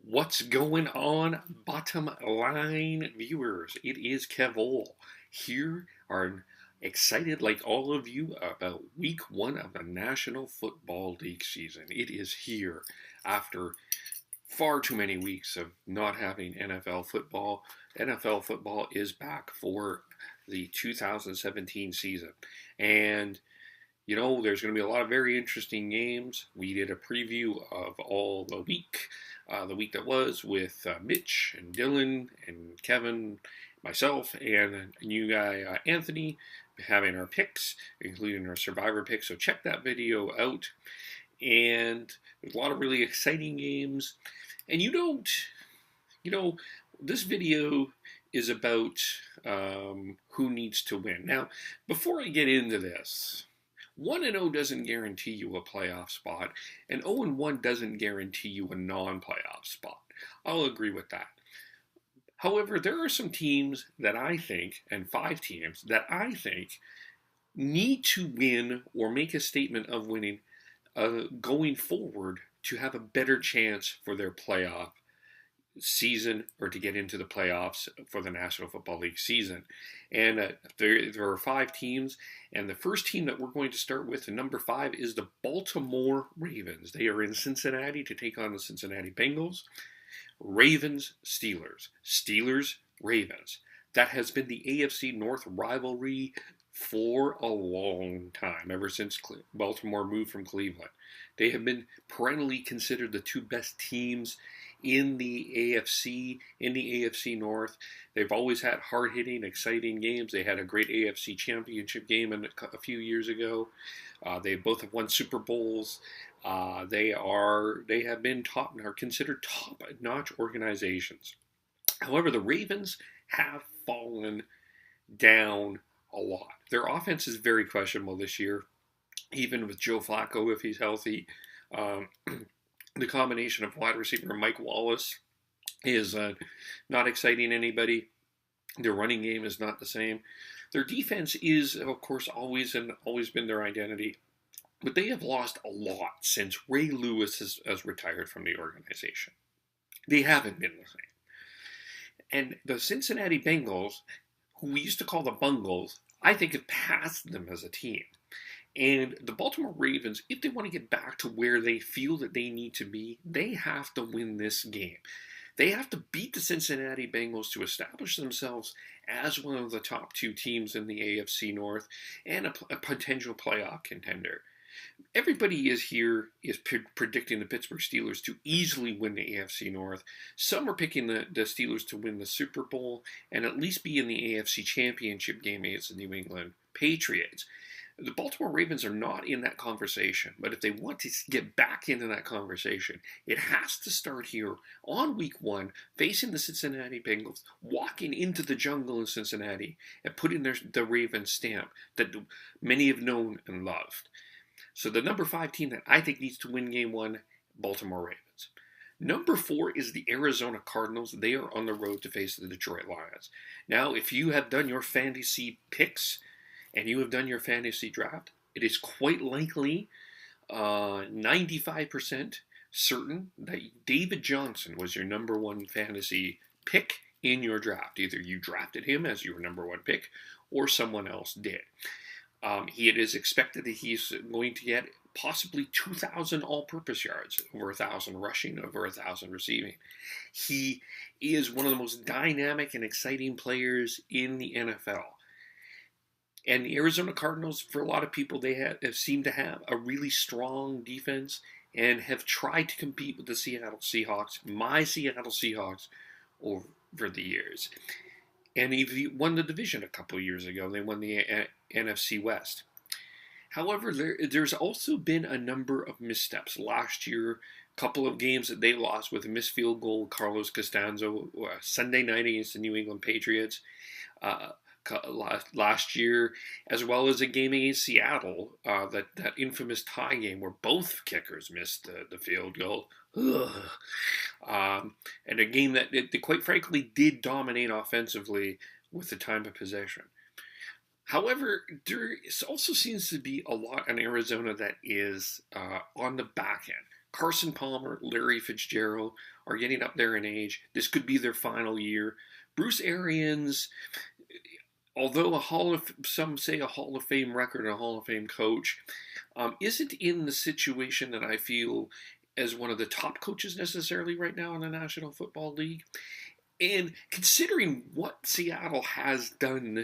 What's going on, bottom line viewers? It is Kevol here. Are excited like all of you about week one of the National Football League season. It is here after far too many weeks of not having NFL football. NFL football is back for the 2017 season. And there's going to be a lot of very interesting games. We did a preview of all the week that was with Mitch and Dylan and Kevin, myself, and a new guy, Anthony, having our picks, including our Survivor picks. So check that video out. And there's a lot of really exciting games. And this video is about who needs to win. Now, before I get into this, 1-0 doesn't guarantee you a playoff spot, and 0-1 doesn't guarantee you a non-playoff spot. I'll agree with that. However, there are some teams that I think, and 5 teams that I think, need to win or make a statement of winning going forward to have a better chance for their playoff season or to get into the playoffs for the National Football League season. And there are 5 teams, and the first team that we're going to start with, number 5, is the Baltimore Ravens. They are in Cincinnati to take on the Cincinnati Bengals. Ravens, Steelers. Steelers, Ravens. That has been the AFC North rivalry for a long time, ever since Baltimore moved from Cleveland. They have been perennially considered the 2 best teams in the AFC North. They've always had hard-hitting, exciting games. They had a great AFC championship game a few years ago. They both have won Super Bowls. They have been are considered top-notch organizations. However, the Ravens have fallen down a lot. Their offense is very questionable this year, even with Joe Flacco if he's healthy. The combination of wide receiver Mike Wallace is not exciting anybody. Their running game is not the same. Their defense is, of course, always been their identity. But they have lost a lot since Ray Lewis has retired from the organization. They haven't been the same. And the Cincinnati Bengals, who we used to call the Bungles, I think have passed them as a team. And the Baltimore Ravens, if they want to get back to where they feel that they need to be, they have to win this game. They have to beat the Cincinnati Bengals to establish themselves as one of the top 2 teams in the AFC North and a potential playoff contender. Everybody is predicting the Pittsburgh Steelers to easily win the AFC North. Some are picking the Steelers to win the Super Bowl and at least be in the AFC Championship game against the New England Patriots. The Baltimore Ravens are not in that conversation, but if they want to get back into that conversation, it has to start here on week 1, facing the Cincinnati Bengals, walking into the jungle in Cincinnati, and putting the Ravens stamp that many have known and loved. So the number 5 team that I think needs to win game 1, Baltimore Ravens. Number 4 is the Arizona Cardinals. They are on the road to face the Detroit Lions. Now, if you have done your fantasy picks, and you have done your fantasy draft, it is quite likely 95% certain that David Johnson was your number 1 fantasy pick in your draft. Either you drafted him as your number 1 pick or someone else did. It is expected that he's going to get possibly 2,000 all-purpose yards, over 1,000 rushing, over 1,000 receiving. He is one of the most dynamic and exciting players in the NFL. And the Arizona Cardinals, for a lot of people, they have seemed to have a really strong defense and have tried to compete with the Seattle Seahawks, my Seattle Seahawks, over the years. And he won the division a couple of years ago. They won the NFC West. However, there's also been a number of missteps. Last year, a couple of games that they lost with a missed field goal, Carlos Costanzo, Sunday night against the New England Patriots. Last year, as well as a game against Seattle, that infamous tie game where both kickers missed the field goal. And a game that quite frankly did dominate offensively with the time of possession. However, there also seems to be a lot in Arizona that is on the back end. Carson Palmer, Larry Fitzgerald are getting up there in age. This could be their final year. Bruce Arians, although some say a Hall of Fame record and a Hall of Fame coach, isn't in the situation that I feel as one of the top coaches necessarily right now in the National Football League. And considering what Seattle has done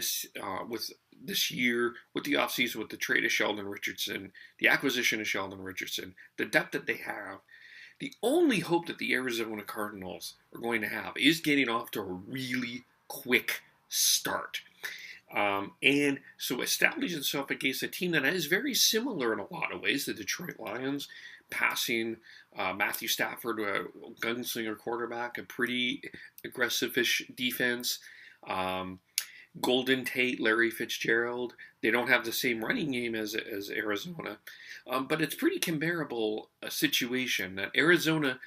with this year, with the offseason, with the trade of Sheldon Richardson, the acquisition of Sheldon Richardson, the depth that they have, the only hope that the Arizona Cardinals are going to have is getting off to a really quick start. And so establish itself against a team that is very similar in a lot of ways, the Detroit Lions, passing Matthew Stafford, a gunslinger quarterback, a pretty aggressive-ish defense. Golden Tate, Larry Fitzgerald, they don't have the same running game as Arizona, but it's pretty comparable a situation that Arizona,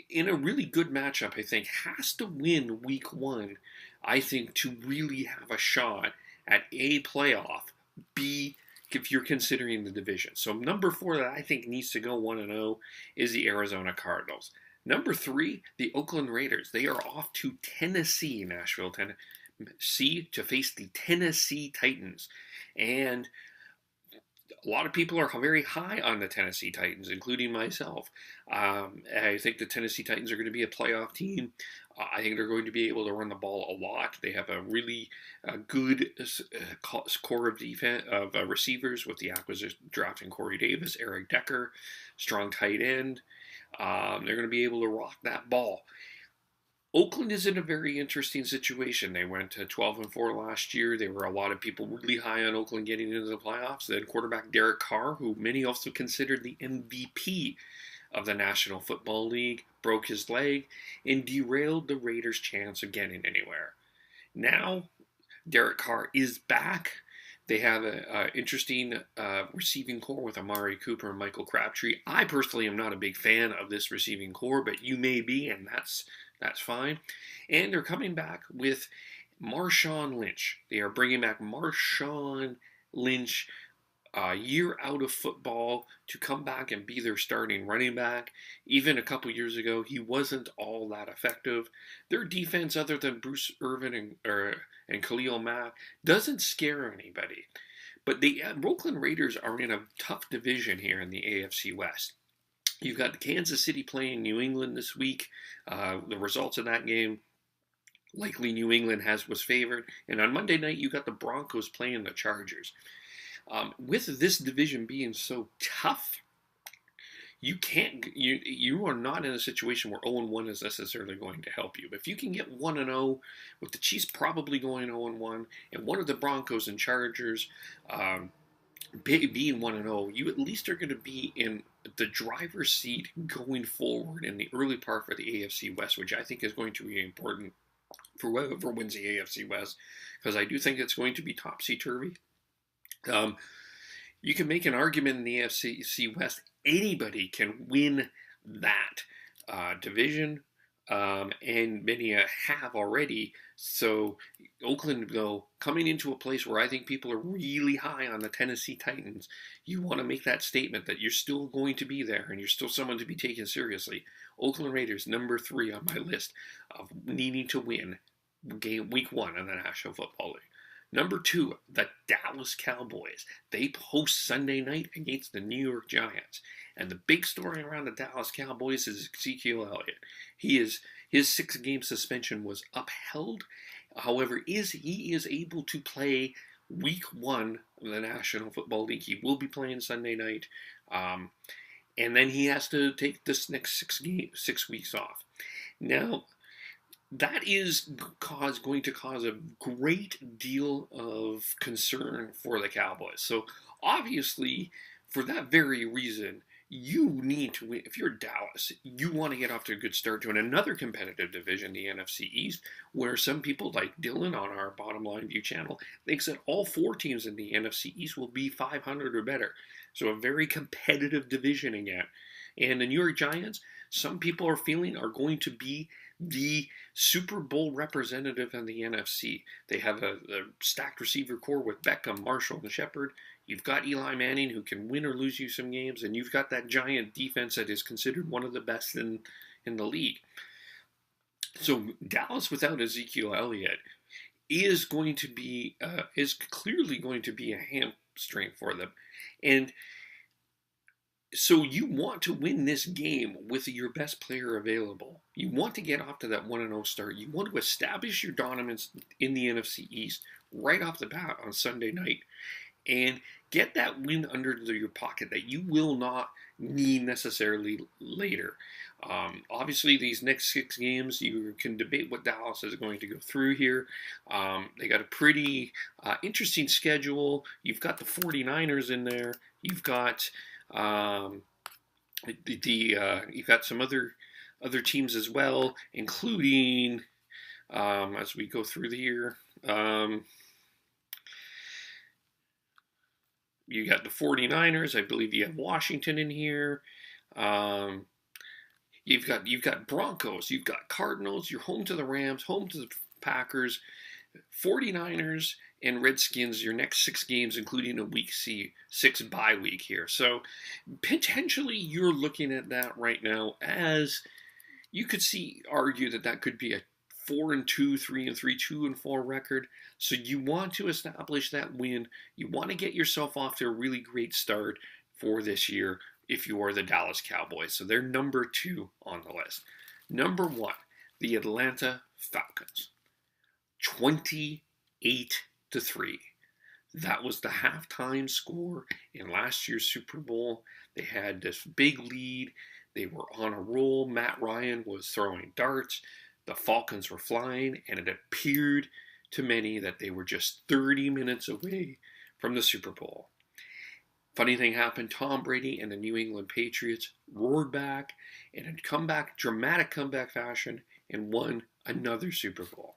in a really good matchup, I think, has to win week one, I think, to really have a shot at A, playoff, B, if you're considering the division. So number 4 that I think needs to go 1-0 is the Arizona Cardinals. Number 3, the Oakland Raiders. They are off to Tennessee, Nashville, Tennessee, to face the Tennessee Titans. And a lot of people are very high on the Tennessee Titans, including myself. I think the Tennessee Titans are going to be a playoff team. I think they're going to be able to run the ball a lot. They have a really good core of defense of receivers with the acquisition drafting Corey Davis, Eric Decker, strong tight end. They're going to be able to rock that ball. Oakland is in a very interesting situation. They went to 12-4 last year. There were a lot of people really high on Oakland getting into the playoffs. Then quarterback Derek Carr, who many also considered the MVP of the National Football League, broke his leg and derailed the Raiders' chance of getting anywhere. Now, Derek Carr is back. They have an interesting receiving core with Amari Cooper and Michael Crabtree. I personally am not a big fan of this receiving core, but you may be, and that's fine. And they're coming back with Marshawn Lynch. They are bringing back Marshawn Lynch a year out of football to come back and be their starting running back. Even a couple years ago, he wasn't all that effective. Their defense, other than Bruce Irvin and Khalil Mack, doesn't scare anybody. But the Oakland Raiders are in a tough division here in the AFC West. You've got Kansas City playing New England this week. The results of that game, likely New England was favored. And on Monday night, you got the Broncos playing the Chargers. With this division being so tough, you are not in a situation where 0-1 is necessarily going to help you. But if you can get 1-0, with the Chiefs probably going 0-1, and one of the Broncos and Chargers being 1-0, you at least are going to be in the driver's seat going forward in the early part for the AFC West, which I think is going to be important for whoever wins the AFC West, because I do think it's going to be topsy-turvy. You can make an argument in the AFC West. Anybody can win that division, and many have already. So Oakland, though, coming into a place where I think people are really high on the Tennessee Titans, you want to make that statement that you're still going to be there and you're still someone to be taken seriously. Oakland Raiders, number 3 on my list of needing to win week 1 in the National Football League. Number 2, the Dallas Cowboys. They host Sunday night against the New York Giants. And the big story around the Dallas Cowboys is Ezekiel Elliott. His 6-game suspension was upheld. However, he is able to play week 1 of the National Football League. He will be playing Sunday night. And then he has to take this next 6 weeks off. Now, that is going to cause a great deal of concern for the Cowboys. So obviously, for that very reason, you need to win. If you're Dallas, you want to get off to a good start to another competitive division, the NFC East, where some people like Dylan on our Bottom Line View channel thinks that all 4 teams in the NFC East will be 500 or better. So a very competitive division again. And the New York Giants, some people are feeling are going to be the Super Bowl representative in the NFC. They have a stacked receiver core with Beckham, Marshall, and Shepard. You've got Eli Manning, who can win or lose you some games, and you've got that giant defense that is considered one of the best in the league. So Dallas without Ezekiel Elliott is clearly going to be a hamstring for them. And so you want to win this game with your best player available. You want to get off to that 1-0 start. You want to establish your dominance in the NFC East right off the bat on Sunday night and get that win under your pocket that you will not need necessarily later. Obviously, these next 6 games, you can debate what Dallas is going to go through here. They got a pretty interesting schedule. You've got the 49ers in there. You've got you've got some other teams as well, including as we go through the year. You got the 49ers. I believe you have Washington in here. You've got Broncos. You've got Cardinals. You're home to the Rams, home to the Packers, 49ers, and Redskins. Your next 6 games, including a week 6 bye week here. So potentially you're looking at that right now as you could argue that could be a 4-2, 3-3, 2-4 record. So you want to establish that win. You want to get yourself off to a really great start for this year if you are the Dallas Cowboys. So they're number 2 on the list. Number 1, the Atlanta Falcons. 28-3. That was the halftime score in last year's Super Bowl. They had this big lead. They were on a roll. Matt Ryan was throwing darts. The Falcons were flying, and it appeared to many that they were just 30 minutes away from the Super Bowl. Funny thing happened. Tom Brady and the New England Patriots roared back in a dramatic comeback fashion, and won another Super Bowl.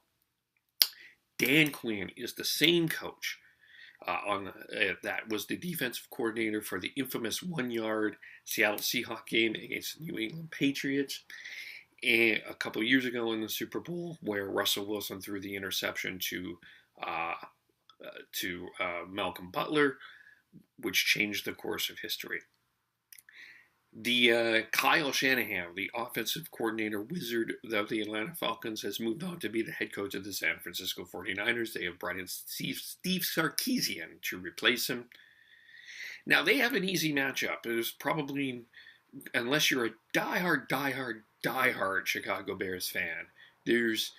Dan Quinn is the same coach that was the defensive coordinator for the infamous 1-yard Seattle Seahawks game against the New England Patriots a couple of years ago in the Super Bowl, where Russell Wilson threw the interception to Malcolm Butler, which changed the course of history. The Kyle Shanahan, the offensive coordinator wizard of the Atlanta Falcons, has moved on to be the head coach of the San Francisco 49ers. They have brought in Steve Sarkisian to replace him. Now, they have an easy matchup. It was probably, unless you're a diehard Chicago Bears fan, there's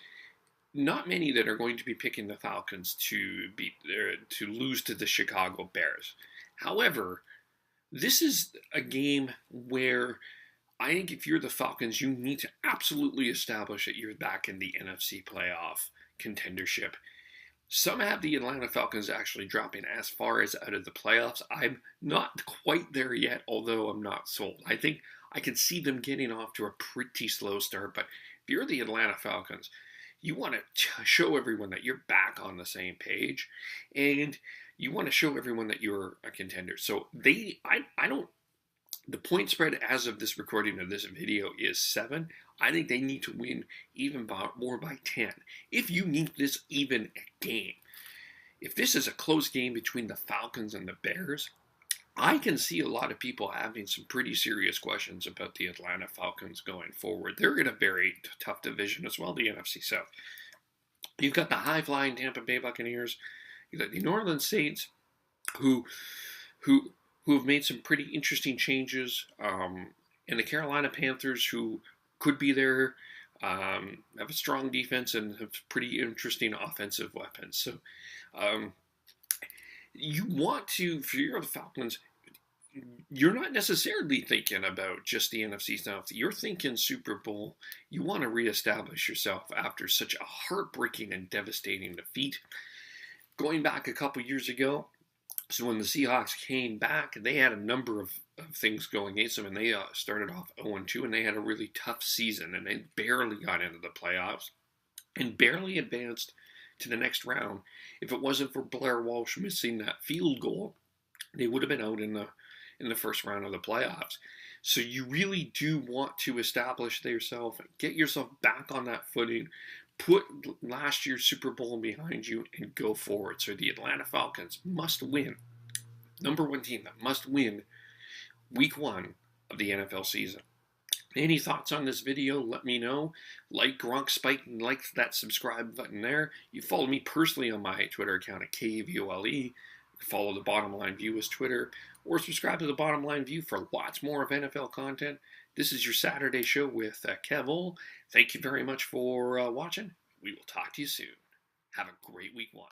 not many that are going to be picking the Falcons to lose to the Chicago Bears. However, this is a game where I think if you're the Falcons, you need to absolutely establish that you're back in the NFC playoff contendership. Some have the Atlanta Falcons actually dropping as far as out of the playoffs. I'm not quite there yet, although I'm not sold. I think I can see them getting off to a pretty slow start, but if you're the Atlanta Falcons, you want to show everyone that you're back on the same page, and you want to show everyone that you're a contender. So the point spread as of this recording of this video is 7. I think they need to win even more by 10. If you need this even a game, if this is a close game between the Falcons and the Bears, I can see a lot of people having some pretty serious questions about the Atlanta Falcons going forward. They're in a very tough division as well, the NFC South. You've got the high-flying Tampa Bay Buccaneers. You've got the New Orleans Saints, who have made some pretty interesting changes, and the Carolina Panthers, who could be there, have a strong defense and have pretty interesting offensive weapons. So you want to, if you're the Falcons, you're not necessarily thinking about just the NFC South. You're thinking Super Bowl. You want to reestablish yourself after such a heartbreaking and devastating defeat. Going back a couple years ago, so when the Seahawks came back, they had a number of things going against them, and they started off 0-2, and they had a really tough season, and they barely got into the playoffs and barely advanced to the next round. If it wasn't for Blair Walsh missing that field goal, they would have been out in the first round of the playoffs. So you really do want to establish yourself, get yourself back on that footing, put last year's Super Bowl behind you, and go forward. So the Atlanta Falcons must win number one team that must win week 1 of the NFL season. Any thoughts on this video? Let me know. Like Gronk Spike and like that subscribe button there. You follow me personally on my Twitter account at KVOLE. Follow The Bottom Line View as Twitter, or subscribe to The Bottom Line View for lots more of NFL content. This is your Saturday show with Kev Ole. Thank you very much for watching. We will talk to you soon. Have a great week 1.